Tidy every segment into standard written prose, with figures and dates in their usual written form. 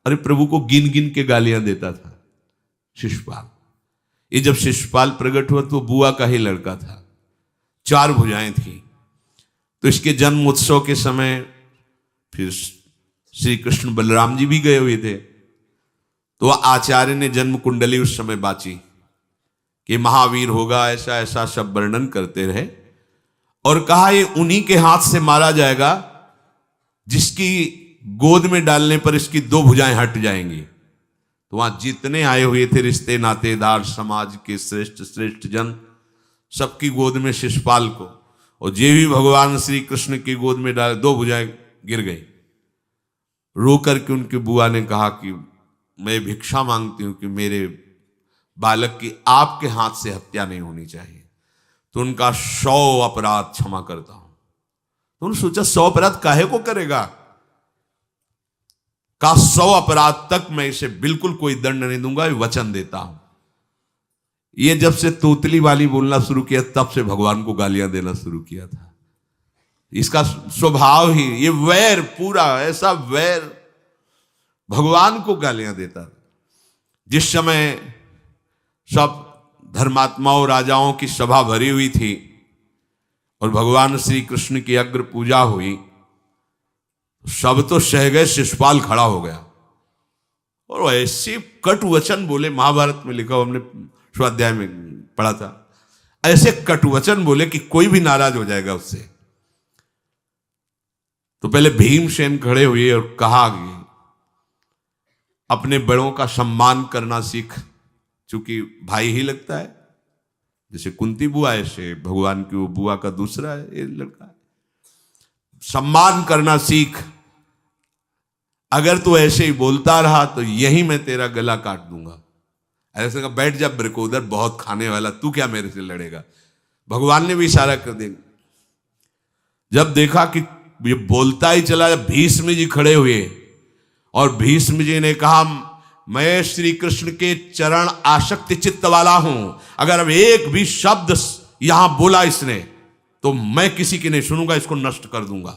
अरे प्रभु को गिन गिन के गालियां देता था शिशुपाल। ये जब शिशुपाल प्रकट हुआ तो बुआ का ही लड़का था, 4 भुजाएं थी। तो इसके जन्म उत्सव के समय फिर श्री कृष्ण बलराम जी भी गए हुए थे। तो आचार्य ने जन्म कुंडली उस समय बाची कि महावीर होगा, ऐसा ऐसा सब वर्णन करते रहे और कहा ये उन्हीं के हाथ से मारा जाएगा जिसकी गोद में डालने पर इसकी 2 भुजाएं हट जाएंगी। तो वहां जितने आए हुए थे रिश्ते नातेदार, समाज के श्रेष्ठ श्रेष्ठ जन, सबकी गोद में शिशुपाल को, और जे भी भगवान श्री कृष्ण की गोद में डाले 2 भुजाएं गिर गई। रो करके उनकी बुआ ने कहा कि मैं भिक्षा मांगती हूं कि मेरे बालक की आपके हाथ से हत्या नहीं होनी चाहिए, तो उनका 100 अपराध क्षमा करता हूं। तो उन्होंने सोचा 100 अपराध काहे को करेगा, का 100 अपराध तक मैं इसे बिल्कुल कोई दंड नहीं दूंगा, वचन देता हूं। ये जब से तोतली वाली बोलना शुरू किया तब से भगवान को गालियां देना शुरू किया था। इसका स्वभाव ही ये वैर, पूरा ऐसा वैर, भगवान को गालियां देता। जिस समय सब धर्मात्माओं राजाओं की सभा भरी हुई थी और भगवान श्री कृष्ण की अग्र पूजा हुई, सब तो सह गए, शिशुपाल खड़ा हो गया और ऐसे कटु वचन बोले। महाभारत में लिखा, हमने स्वाध्याय में पढ़ा था, ऐसे कटु वचन बोले कि कोई भी नाराज हो जाएगा उससे। तो पहले भीमसेन खड़े हुए और कहा कि अपने बड़ों का सम्मान करना सीख, चूंकि भाई ही लगता है, जैसे कुंती बुआ ऐसे भगवान की वो बुआ का दूसरा है, ये लड़का है। सम्मान करना सीख, अगर तू ऐसे ही बोलता रहा तो यही मैं तेरा गला काट दूंगा। ऐसे कहा, बैठ जा ब्रकोदर, बहुत खाने वाला, तू क्या मेरे से लड़ेगा। भगवान ने भी इशारा कर दिया। जब देखा कि ये बोलता ही चला, भीष्म जी खड़े हुए और भीष्म जी ने कहा, मैं श्री कृष्ण के चरण आसक्ति चित्त वाला हूं, अगर अब एक भी शब्द यहां बोला इसने तो मैं किसी की नहीं सुनूंगा, इसको नष्ट कर दूंगा।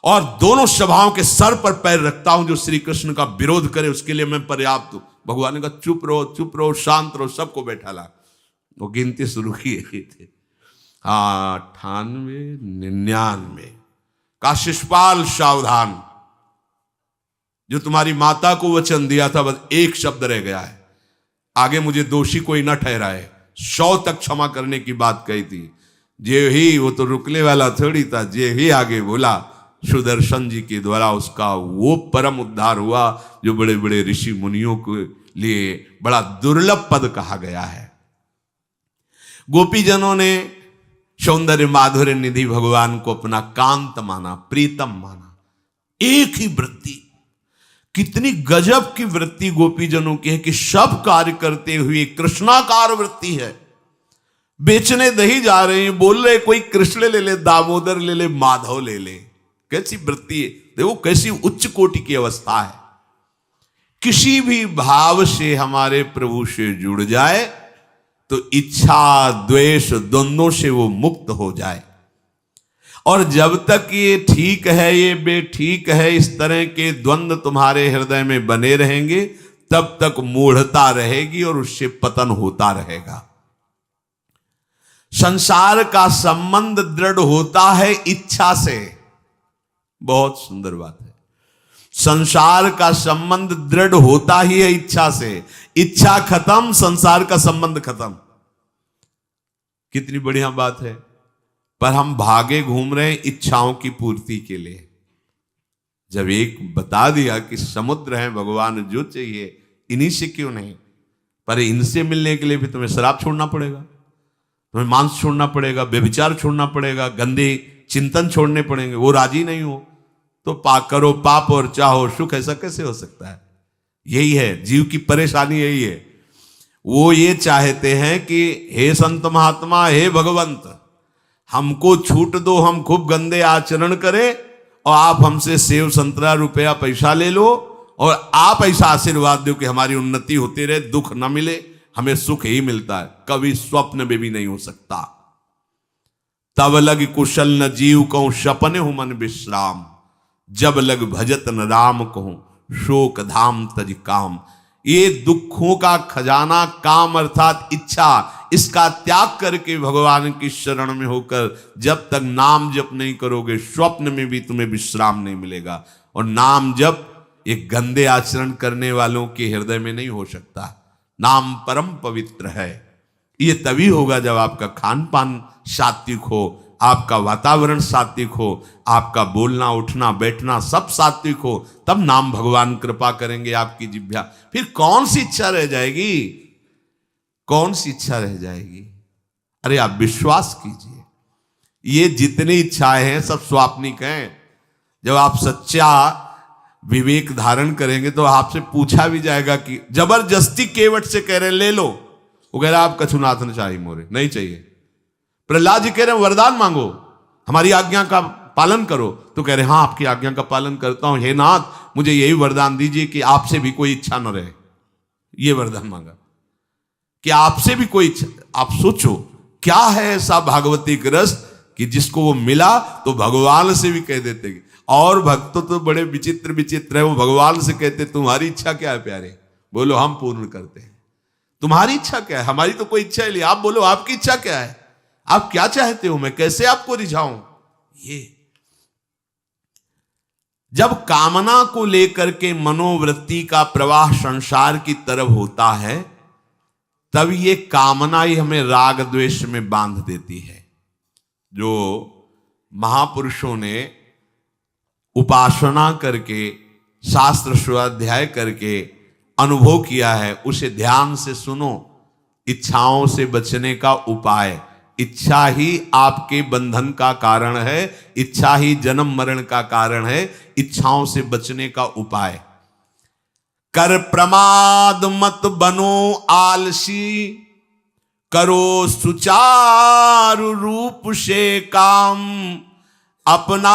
और दोनों सभाओं के सर पर पैर रखता हूं, जो श्री कृष्ण का विरोध करे उसके लिए मैं पर्याप्त हूं। भगवान ने कहा, चुप रहो, शांत रहो, सबको बैठा ला। वो गिनती शुरू किए थे, 98, 99 का शिशुपाल सावधान, जो तुम्हारी माता को वचन दिया था बस एक शब्द रह गया है, आगे मुझे दोषी कोई न ठहराए। 100 तक क्षमा करने की बात कही थी। जे ही, वो तो रुकने वाला थोड़ी था, जे ही आगे बोला सुदर्शन जी के द्वारा उसका वो परम उद्धार हुआ जो बड़े बड़े ऋषि मुनियों के लिए बड़ा दुर्लभ पद कहा गया है। गोपीजनों ने सौंदर्य माधुर्य निधि भगवान को अपना कांत माना, प्रीतम माना। एक ही वृत्ति, कितनी गजब की वृत्ति गोपीजनों की है कि सब कार्य करते हुए कृष्णाकार वृत्ति है। बेचने दही जा रहे हैं, बोल रहे कोई कृष्ण ले ले, दामोदर ले ले, माधव ले ले। कैसी वृत्ति है, देखो कैसी उच्च कोटि की अवस्था है। किसी भी भाव से हमारे प्रभु से जुड़ जाए तो इच्छा द्वेष द्वंद्वों से वो मुक्त हो जाए। और जब तक ये ठीक है, ये बेठीक है, इस तरह के द्वंद्व तुम्हारे हृदय में बने रहेंगे, तब तक मूढ़ता रहेगी और उससे पतन होता रहेगा। संसार का संबंध दृढ़ होता है इच्छा से। बहुत सुंदर बात है, संसार का संबंध दृढ़ होता ही है इच्छा से। इच्छा खत्म, संसार का संबंध खत्म। कितनी बढ़िया बात है। पर हम भागे घूम रहे हैं इच्छाओं की पूर्ति के लिए। जब एक बता दिया कि समुद्र है भगवान, जो चाहिए इन्हीं से क्यों नहीं, पर इनसे मिलने के लिए भी तुम्हें शराब छोड़ना पड़ेगा, तुम्हें मांस छोड़ना पड़ेगा, व्यभिचार छोड़ना पड़ेगा, गंदे चिंतन छोड़ने पड़ेंगे। वो राजी नहीं हो तो करो पाप और चाहो सुख। ऐसा कैसे हो सकता है? यही है जीव की परेशानी, यही है। वो ये चाहते हैं कि हे संत महात्मा, हे भगवंत, हमको छूट दो, हम खूब गंदे आचरण करें और आप हमसे सेव संतरा रुपया पैसा ले लो और आप ऐसा आशीर्वाद दो कि हमारी उन्नति होती रहे, दुख न मिले, हमें सुख ही मिलता है। कभी स्वप्न में भी नहीं हो सकता। तब लग कुशल न जीव कहूं, सपने हूं मन विश्राम, जब लग भजत न राम कहूं, शोक धाम तज काम। ये दुखों का खजाना काम अर्थात इच्छा, इसका त्याग करके भगवान की शरण में होकर जब तक नाम जप नहीं करोगे, स्वप्न में भी तुम्हें विश्राम नहीं मिलेगा। और नाम जप एक गंदे आचरण करने वालों के हृदय में नहीं हो सकता। नाम परम पवित्र है। ये तभी होगा जब आपका खान पान सात्विक हो, आपका वातावरण सात्विक हो, आपका बोलना उठना बैठना सब सात्विक हो, तब नाम भगवान कृपा करेंगे आपकी जिह्वा। फिर कौन सी इच्छा रह जाएगी, कौन सी इच्छा रह जाएगी? अरे आप विश्वास कीजिए, ये जितनी इच्छाएं हैं सब स्वाप्निक हैं। जब आप सच्चा विवेक धारण करेंगे तो आपसे पूछा भी जाएगा कि जबरदस्ती केवट से कह रहे ले लो, वो कह रहा आप कछुनाथ न चाहिए मोरे, नहीं चाहिए। प्रहलाद जी कह रहे हैं वरदान मांगो, हमारी आज्ञा का पालन करो, तो कह रहे हाँ आपकी आज्ञा का पालन करता हूं, हे नाथ मुझे यही वरदान दीजिए कि आपसे भी कोई इच्छा न रहे। ये वरदान मांगा कि आपसे भी कोई इच्छा। आप सोचो क्या है ऐसा भागवतिक रस कि जिसको वो मिला तो भगवान से भी कह देते। और भक्त तो बड़े विचित्र विचित्र है, वो भगवान से कहते तुम्हारी इच्छा क्या है प्यारे, बोलो हम पूर्ण करते हैं। तुम्हारी इच्छा क्या है, हमारी तो कोई इच्छा ही नहीं, आप बोलो आपकी इच्छा क्या है, आप क्या चाहते हो, मैं कैसे आपको रिझाऊं। ये जब कामना को लेकर के मनोवृत्ति का प्रवाह संसार की तरफ होता है, तब ये कामना ही हमें राग द्वेष में बांध देती है। जो महापुरुषों ने उपासना करके शास्त्र स्वाध्याय करके अनुभव किया है, उसे ध्यान से सुनो। इच्छाओं से बचने का उपाय, इच्छा ही आपके बंधन का कारण है, इच्छा ही जन्म मरण का कारण है। इच्छाओं से बचने का उपाय, कर प्रमाद मत बनो आलसी, करो सुचारु रूप से काम, अपना